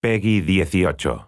Peggy 18.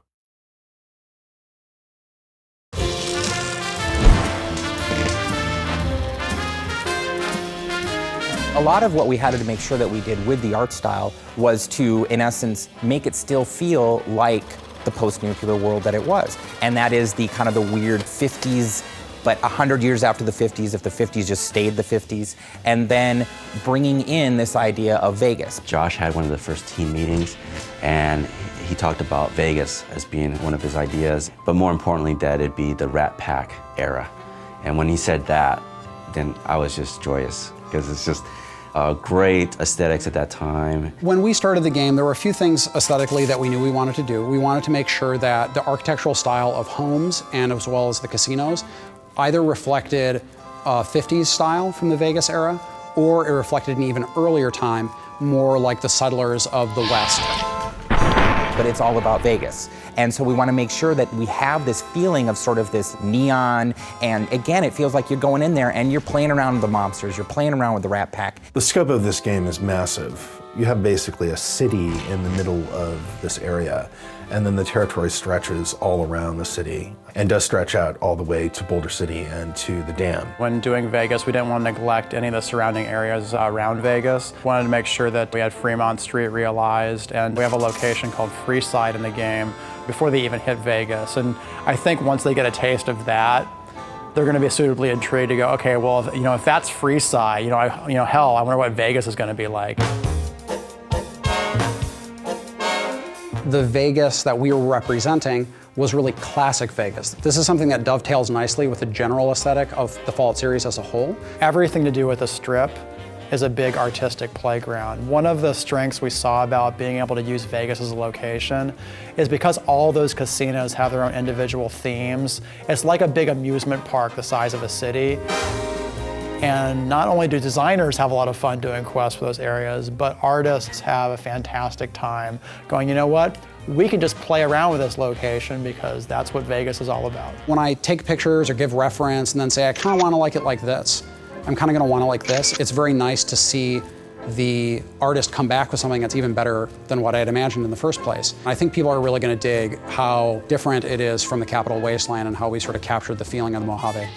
A lot of what we had to make sure that we did with the art style was to, in essence, make it still feel like the post-nuclear world that it was. And that is the kind of the weird 50s, but 100 years after the 50s, if the 50s just stayed the 50s, and then bringing in this idea of Vegas. Josh had one of the first team meetings, and he talked about Vegas as being one of his ideas, but more importantly, that it'd be the Rat Pack era. And when he said that, then I was just joyous, because it's just great aesthetics at that time. When we started the game, there were a few things aesthetically that we knew we wanted to do. We wanted to make sure that the architectural style of homes and as well as the casinos either reflected 50s style from the Vegas era, or it reflected an even earlier time, more like the settlers of the West. But it's all about Vegas. And so we want to make sure that we have this feeling of sort of this neon, and again, it feels like you're going in there and you're playing around with the mobsters, you're playing around with the Rat Pack. The scope of this game is massive. You have basically a city in the middle of this area, and then the territory stretches all around the city and does stretch out all the way to Boulder City and to the dam. When doing Vegas, we didn't want to neglect any of the surrounding areas around Vegas. We wanted to make sure that we had Fremont Street realized, and we have a location called Freeside in the game before they even hit Vegas. And I think once they get a taste of that, they're going to be suitably intrigued to go, okay, well, if that's Freeside, hell, I wonder what Vegas is going to be like. The Vegas that we were representing was really classic Vegas. This is something that dovetails nicely with the general aesthetic of the Fallout series as a whole. Everything to do with the Strip is a big artistic playground. One of the strengths we saw about being able to use Vegas as a location is because all those casinos have their own individual themes. It's like a big amusement park the size of a city. And not only do designers have a lot of fun doing quests for those areas, but artists have a fantastic time going, you know what? We can just play around with this location because that's what Vegas is all about. When I take pictures or give reference and then say, I kind of want to like it like this, I'm kind of going to want to like this, it's very nice to see the artist come back with something that's even better than what I had imagined in the first place. I think people are really going to dig how different it is from the Capital Wasteland and how we sort of captured the feeling of the Mojave.